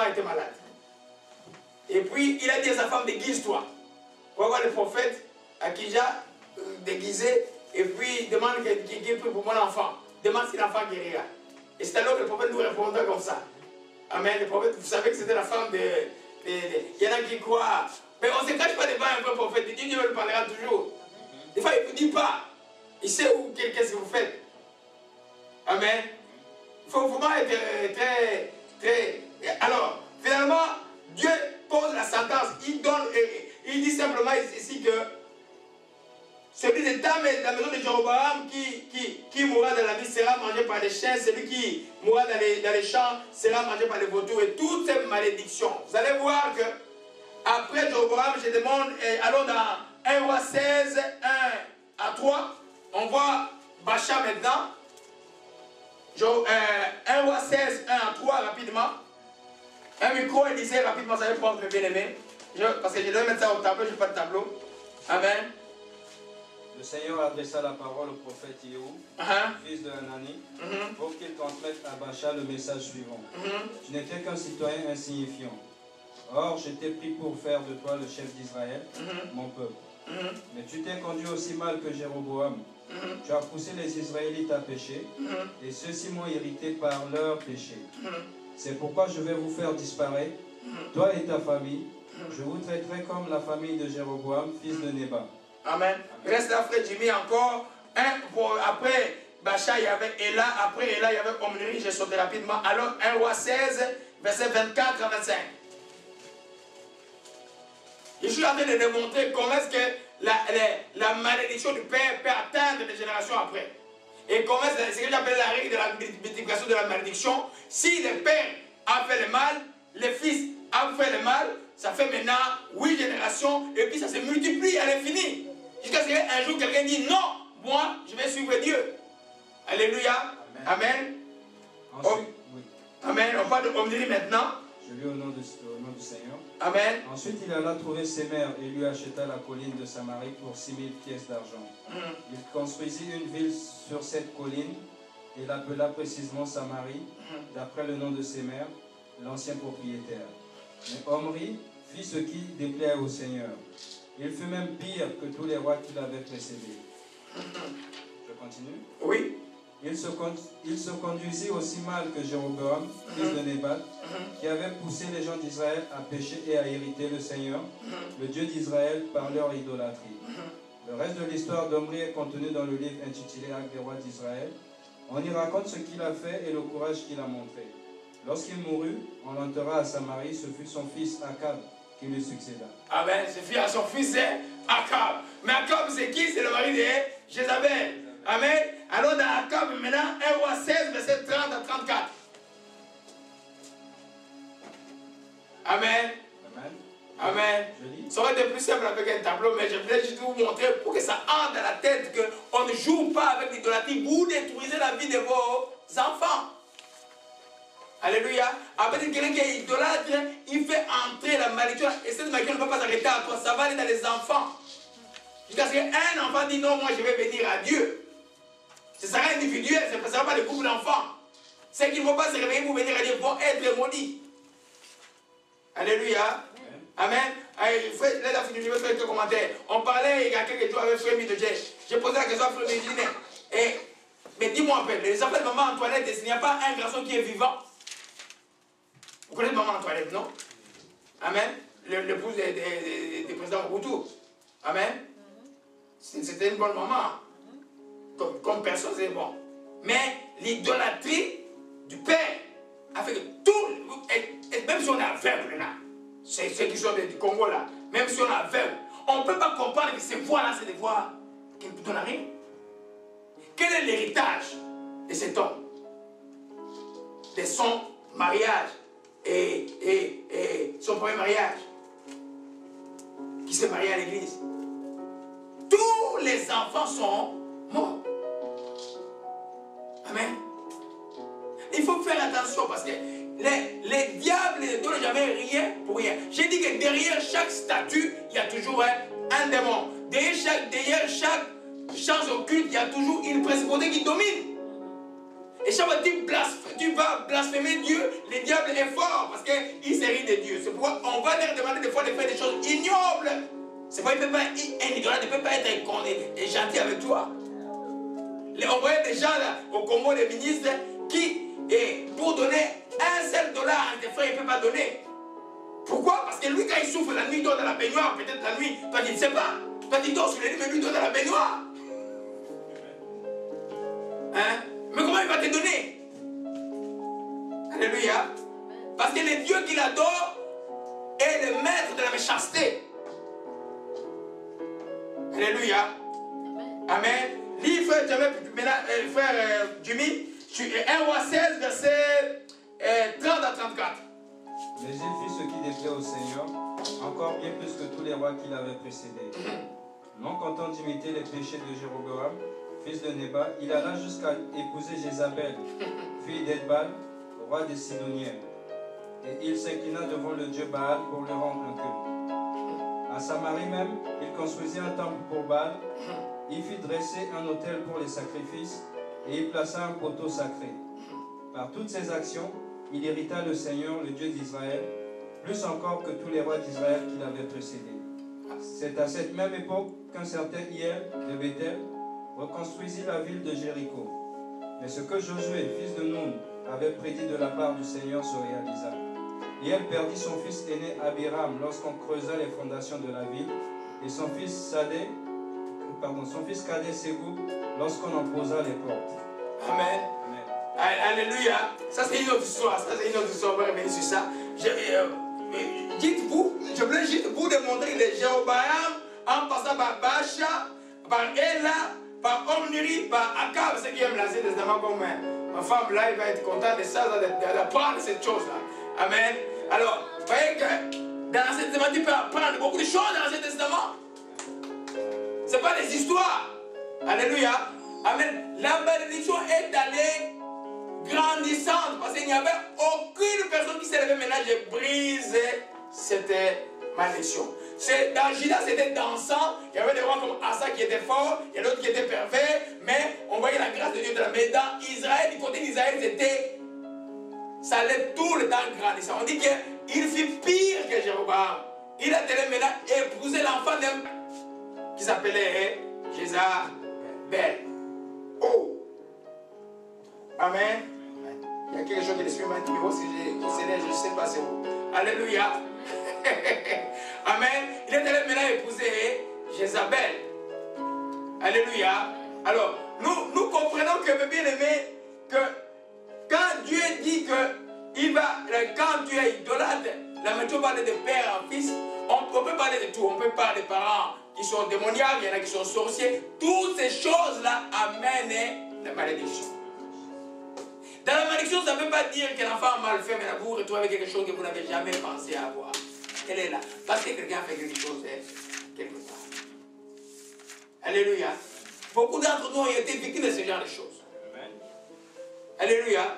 enfant était malade. Et puis, il a dit à sa femme, déguise-toi. Pour voir le prophète, Akija, déguisé, et puis demande qu'il prie pour mon enfant. Demande si l'enfant guérira. Et c'est alors que le prophète nous répondra comme ça. Amen. Le prophète, vous savez que c'était la femme de... Il y en a qui croient. Mais on ne se cache pas devant un vrai prophète. Dieu le parlera toujours. Des fois, il ne vous dit pas. Il sait qu'est-ce que vous faites. Amen. Il faut vraiment être très... Alors, finalement, Dieu pose la sentence. Il donne... Il dit simplement ici que celui de Tam et de la maison de Jéroboam qui mourra dans la vie sera mangé par les chiens. Celui qui mourra dans les champs sera mangé par les vautours. Et toutes ces malédictions. Vous allez voir que après Jéroboam, je demande, allons dans 1 roi 16, 1 à 3. On voit Bacha maintenant. 1 roi 16, 1 à 3 rapidement. Un micro, il disait rapidement, ça va prendre mes bien-aimés. Parce que je devais mettre ça au tableau, je n'ai pas de tableau. Amen. Le Seigneur adressa la parole au prophète Yehou, fils de Hanani, pour qu'il transmette à Bacha le message suivant. Tu n'étais qu'un citoyen insignifiant. Or, je t'ai pris pour faire de toi le chef d'Israël, mon peuple. Mais tu t'es conduit aussi mal que Jéroboam. Tu as poussé les Israélites à pécher, et ceux-ci m'ont irrité par leurs péchés. C'est pourquoi je vais vous faire disparaître, toi et ta famille. Je vous traiterai comme la famille de Jéroboam, fils de Nébat. Amen. Reste là, frère Jimmy, encore. Après Bacha, il y avait Ela. Après Ela, il y avait Omri. J'ai sauté rapidement. Alors, 1 roi 16, verset 24 à 25. Je suis en train de démontrer comment est-ce que la malédiction du père peut atteindre les générations après. Et comment c'est ce que j'appelle la règle de la multiplication de la malédiction. Si le père a fait le mal, le fils a fait le mal, ça fait maintenant 8 générations, et puis ça se multiplie à l'infini. Jusqu'à ce qu'un jour quelqu'un dit non, moi je vais suivre Dieu. Alléluia. Amen. Ensuite, oui. Amen. On parle de Omri maintenant. Je lis au nom du Seigneur. Amen. Ensuite, il alla trouver ses mères et lui acheta la colline de Samarie pour 6000 pièces d'argent. Il construisit une ville sur cette colline et l'appela précisément Samarie, d'après le nom de ses mères, l'ancien propriétaire. Mais Omri fit ce qui déplaît au Seigneur. Il fut même pire que tous les rois qui l'avaient précédé. Je continue. Oui. Il se conduisit aussi mal que Jéroboam, fils de Nébat, qui avait poussé les gens d'Israël à pécher et à irriter le Seigneur, le Dieu d'Israël, par leur idolâtrie. Le reste de l'histoire d'Omri est contenu dans le livre intitulé Actes des rois d'Israël. On y raconte ce qu'il a fait et le courage qu'il a montré. Lorsqu'il mourut, on l'enterra à Samarie. Ce fut son fils Akab qui lui succéda. Amen. Ce fut à son fils Akab. Mais Akab, c'est qui? C'est le mari de Jézabel. Amen. Alors dans Akab, maintenant, 1 roi 16, verset 30 à 34. Amen. Amen. Amen. Ça aurait été plus simple avec un tableau, mais je voulais juste vous montrer pour que ça entre dans la tête qu'on ne joue pas avec l'idolâtrie. Vous détruisez la vie de vos enfants. Alléluia. Après, quelqu'un qui est idolâtre, il fait entrer la malédiction. Et cette malédiction ne va pas s'arrêter à toi, ça va aller dans les enfants. Jusqu'à ce qu'un enfant dit non, moi je vais venir à Dieu. Ce sera individuel, ce ne sera pas le groupe d'enfants. Ceux qui ne vont pas se réveiller pour venir à Dieu vont être maudits. Alléluia. Amen. Frère, là, je vais faire quelques commentaires. On parlait il y a quelques jours avec Frère Midoje. J'ai posé la question à Frère Midoje. Mais dis-moi un peu, les enfants de maman Antoinette, il n'y a pas un garçon qui est vivant. Vous connaissez maman Antoinette, non? Amen. L'épouse des présidents Mobutu. Amen. C'était une bonne maman. Comme personne, c'est bon. Mais l'idolâtrie du père a fait que tout, et même si on est aveugle là, ceux qui sont du Congo là, même si on est aveugle, on ne peut pas comprendre que ces voix-là, c'est des voix qui ne donnent rien. Quel est l'héritage de cet homme? De son mariage et son premier mariage, qui s'est marié à l'église. Tous les enfants sont morts. Amen. Il faut faire attention parce que les diables ne donnent jamais rien pour rien. J'ai dit que derrière chaque statue, il y a toujours un démon. Derrière chaque chance occulte, il y a toujours une principauté qui domine. Et chaque fois que tu vas blasphémer Dieu, le diable est fort parce qu'il se rit de Dieu. C'est pourquoi on va leur demander des fois de faire des choses ignobles. C'est pourquoi un idolâtre ne peut pas être gentil avec toi. On voyait des gens là, au Congo, des ministres, qui, pour donner $1 seul à tes frères, il ne peut pas donner. Pourquoi? Parce que lui, quand il souffre la nuit, il dort dans la baignoire, peut-être la nuit. Toi, tu ne sais pas. Toi, tu dors sur le lit, mais lui, il dort dans la baignoire. Hein? Mais comment il va te donner? Alléluia. Parce que le Dieu qu'il adore est le maître de la méchanceté. Alléluia. Amen. Lis, frère Jimmy, 1 Roi 16, verset 30 à 34. Mais il fit ce qui déplaît au Seigneur, encore bien plus que tous les rois qui l'avaient précédé. Non content d'imiter les péchés de Jéroboam, fils de Nébat, il alla jusqu'à épouser Jézabel, fille d'Edbal, roi des Sidoniens. Et il s'inclina devant le dieu Baal pour lui rendre un culte. À Samarie même, il construisit un temple pour Baal, il fit dresser un autel pour les sacrifices, et il plaça un poteau sacré. Par toutes ces actions, il irrita le Seigneur, le Dieu d'Israël, plus encore que tous les rois d'Israël qui l'avaient précédé. C'est à cette même époque qu'un certain Hiel de Bethel reconstruisit la ville de Jéricho. Mais ce que Josué, fils de Nun, avait prédit de la part du Seigneur se réalisa. Hiel perdit son fils aîné Abiram lorsqu'on creusa les fondations de la ville, et son fils cadet Ségoub lorsqu'on en posa les portes. Amen. Alléluia. Ça c'est une autre histoire. On va revenir sur ça. Dites-vous, je voulais juste vous démontrer les Jéroboam en passant par Baasha, par Ela, par Omniri, par Akab, ceux qui aiment l'Ancien Testament comme ma femme là, elle va être contente de ça, d'apprendre cette chose-là. Amen. Alors, vous voyez que dans l'Ancien Testament, tu peux apprendre beaucoup de choses dans l'Ancien Testament. Ce n'est pas des histoires. Alléluia. Amen. La malédiction est allée grandissante parce qu'il n'y avait aucune personne qui s'est levée. Maintenant, j'ai brisé cette malédiction. Dans Juda, c'était dansant. Il y avait des rois comme Asa qui étaient forts, il y a d'autres qui étaient pervers, mais on voyait la grâce de Dieu de la main. Dans Israël, du côté d'Israël, ça allait tout le temps grandissant. On dit qu'il fit pire que Jéroboam. Il a tellement maintenant épousé l'enfant d'un qui s'appelait Jézabel. Oh! Amen. Il y a quelque chose qui l'esprit m'a dit, mais si je ne sais pas c'est où. Alléluia. Amen. Il est allé maintenant épouser Jézabel. Alléluia. Alors, nous comprenons que, mes bien-aimés, que quand Dieu dit que quand tu es idolâtre, la méthode parle de père en fils, on peut parler de tout. On peut parler des parents qui sont démoniaques, il y en a qui sont sorciers. Toutes ces choses-là amènent la malédiction. Dans la malédiction, ça ne veut pas dire que l'enfant a mal fait, mais vous vous retrouvez avec quelque chose que vous n'avez jamais pensé avoir. Elle est là. Parce que quelqu'un a fait quelque chose quelque part. Alléluia. Beaucoup d'entre nous ont été victimes de ce genre de choses. Alléluia.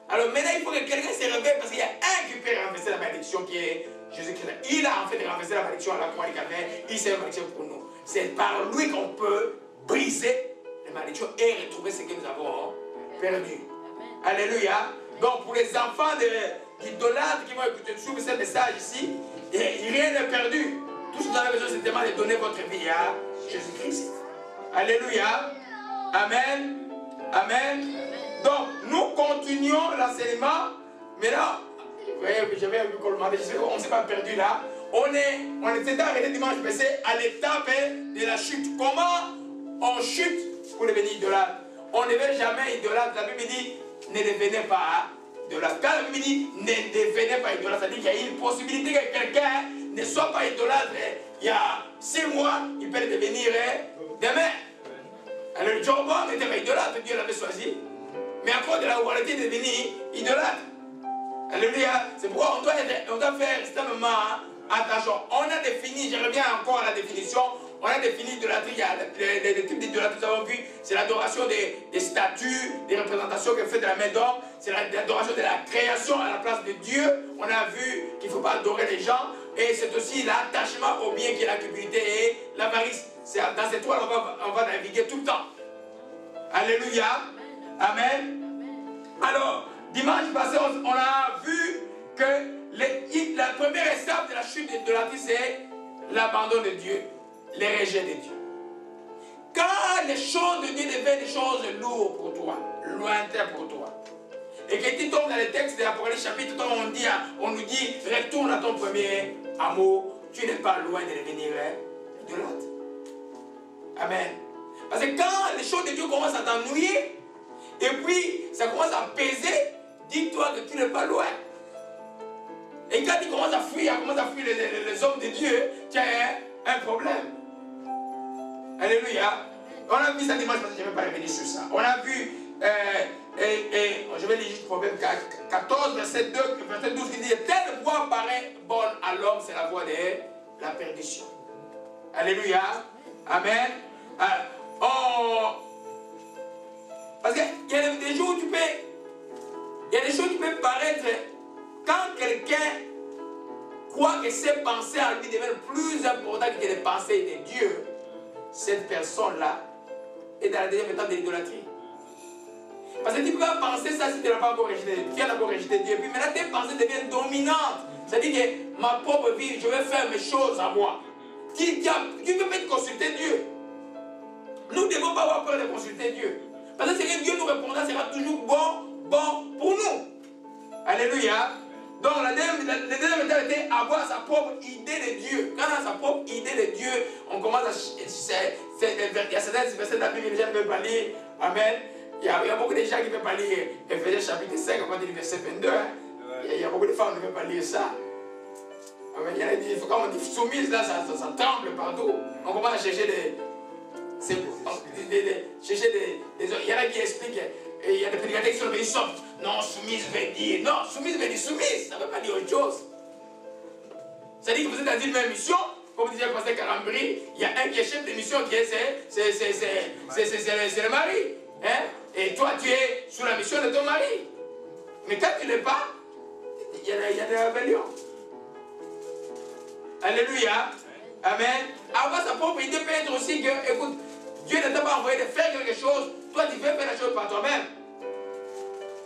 Alors maintenant, il faut que quelqu'un se réveille parce qu'il y a un qui peut renverser la malédiction qui est Jésus-Christ. Il a en fait renversé la malédiction à la croix du Calvaire. Il s'est malédiction pour nous. C'est par lui qu'on peut briser la malédiction et retrouver ce que nous avons perdu. Alléluia. Donc pour les enfants d'idolâtres qui vont écouter suivre ce message ici, rien n'est perdu. Tout ce que vous avez besoin, c'est tellement de donner votre vie à Jésus-Christ. Alléluia. Amen. Amen. Donc nous continuons l'enseignement. Maintenant, vous voyez, j'avais vu qu'on demandait, on ne s'est pas perdu là. On était arrêté dimanche passé à l'étape de la chute. Comment on chute pour devenir idolâtre? On ne devait jamais idolâtre. La Bible dit, ne devenez pas idolâtre. Quand la Bible dit, ne devenez pas idolâtre, ça dit qu'il y a une possibilité que quelqu'un ne soit pas idolâtre. Il y a 6 mois, il peut le devenir demain. Alors le Jéroboam n'était pas idolâtre, Dieu l'avait choisi. Mais à cause de la volonté de devenir idolâtre. Alléluia. C'est pourquoi on doit faire extrêmement attention. On a défini, je reviens encore à la définition, on a défini l'idolâtrie, il y a des types d'idolâtrie, nous avons vu, c'est l'adoration des statues, des représentations que fait de la main d'homme, c'est l'adoration de la création à la place de Dieu. On a vu qu'il ne faut pas adorer les gens, et c'est aussi l'attachement au bien qui est la cupidité et l'avarice. Dans ces trois, on va naviguer tout le temps. Alléluia. Amen. Alors, dimanche passé, on a vu que la première étape de la chute de l'idolâtrie, c'est l'abandon de Dieu, le rejet de Dieu. Quand les choses de Dieu deviennent des choses lourdes pour toi, lointaines pour toi, et que tu tombes dans les textes de l'Apocalypse chapitre 3, on nous dit, retourne à ton premier amour, tu n'es pas loin de devenir idolâtre. Amen. Parce que quand les choses de Dieu commencent à t'ennuyer, et puis ça commence à peser, dis-toi que tu n'es pas loin. Et quand tu commences à fuir les hommes de Dieu, tu as un problème. Alléluia. On a vu ça dimanche parce que je ne vais pas revenir sur ça. On a vu, je vais lire juste Proverbe 14, verset 2, verset 12 qui dit, telle voie paraît bonne à l'homme, c'est la voie de la perdition. Alléluia. Amen. Parce qu'il y a des jours où tu peux, il y a des choses qui peuvent paraître, quand quelqu'un croit que ses pensées en lui deviennent plus importantes que les pensées de Dieu, cette personne-là est dans la deuxième étape de l'idolâtrie. Parce que tu ne peux pas penser ça si tu n'as pas encore rejeté Dieu. Tu as d'abord rejeté Dieu. Puis maintenant tes pensées deviennent dominantes. C'est-à-dire que ma propre vie, je vais faire mes choses à moi. Tu ne peux pas consulter Dieu. Nous ne devons pas avoir peur de consulter Dieu. Parce que ce que Dieu nous répondra sera toujours bon pour nous. Alléluia. Donc la deuxième étape était avoir sa propre idée de Dieu. Quand on a sa propre idée de Dieu, on commence à... Il y a certains versets de la Bible que les gens ne peuvent pas lire. Amen. Il y a beaucoup de gens qui ne peuvent pas lire Ephésiens chapitre 5, à partir du verset 22. Hein. Il y a beaucoup de femmes qui ne peuvent pas lire ça. Amen. Il y a des, quand on dit soumise, là, ça tremble partout. On commence à chercher des... Il y en a qui expliquent, il y a des prédicateurs qui sont venus soft. Non, soumise veut dire. Non, soumise veut dire soumise. Ça ne veut pas dire autre chose. C'est-à-dire que vous êtes dans une même mission. Comme disait le pasteur Carambri, il y a un qui est chef de mission qui est le mari. Hein? Et toi, tu es sous la mission de ton mari. Mais quand tu n'es pas, il y a des rébellions. Alléluia. Amen. Avoir sa propre idée peut être aussi que, écoute, Dieu ne t'a pas envoyé de faire quelque chose, toi tu veux faire la chose par toi-même.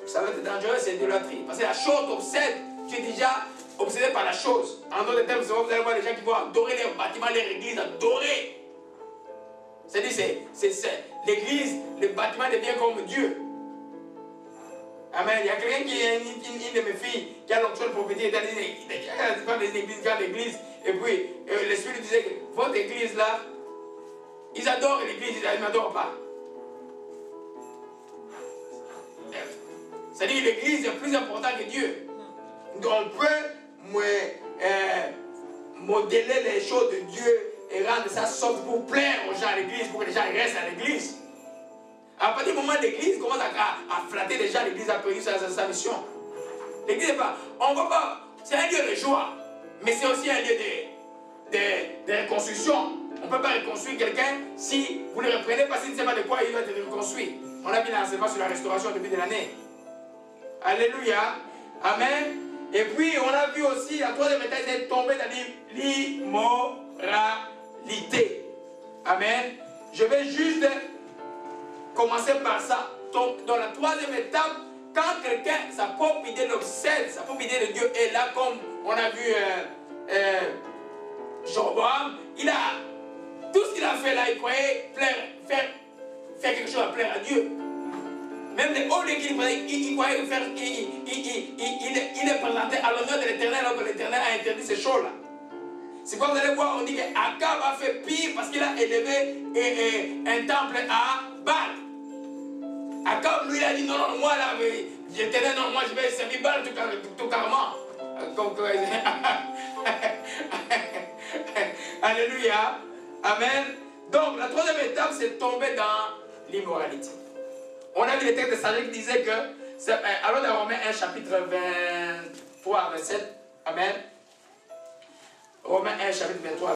Ça va être dangereux, c'est l'idolâtrie. Parce que la chose t'obsède, tu es déjà obsédé par la chose. En d'autres termes, vous allez voir des gens qui vont adorer les bâtiments, les églises, adorer. C'est-à-dire, c'est l'église, le bâtiment devient comme Dieu. Amen. Il y a quelqu'un qui est une de mes filles qui a l'onction de prophétie, il a dit des églises, grande église. Et puis, l'Esprit disait que votre église là, ils adorent l'église, ils n'adorent pas. C'est-à-dire que l'église est plus importante que Dieu. Donc on peut modeler les choses de Dieu et rendre ça soft pour plaire aux gens à l'église, pour que les gens restent à l'église. À partir du moment où l'église commence à flatter les gens, l'église a perdu sa mission. L'église n'est pas. On ne va pas. C'est un lieu de joie, mais c'est aussi un lieu de reconstruction. On ne peut pas reconstruire quelqu'un si vous ne le reprenez pas, s'il ne sait pas de quoi il doit être reconstruit. On a mis l'enseignement sur la restauration depuis de l'année. Alléluia. Amen. Et puis on a vu aussi la troisième étape, c'est tomber dans l'immoralité. Amen. Je vais juste commencer par ça. Donc, dans la troisième étape, quand quelqu'un, sa propre idée l'obsède, sa propre idée de Dieu est là, comme on a vu Jéroboam, il a tout ce qu'il a fait là, il croyait faire quelque chose à plaire à Dieu. Même les hauts lieux qu'il faisait, il croyait faire, il est présenté à l'honneur de l'Éternel, alors que l'Éternel a interdit ces choses-là. C'est quoi vous allez voir, on dit qu'Akab a fait pire parce qu'il a élevé un temple à Baal. Akab, lui, il a dit non, non, moi là, l'Éternel, non, moi je vais servir Baal tout carrément. Alléluia. Amen. Donc, la troisième étape, c'est tomber dans l'immoralité. On a vu les textes de sagesse qui disaient que, alors dans Romains 1, chapitre 23, verset, Amen. Romains 1, chapitre 23.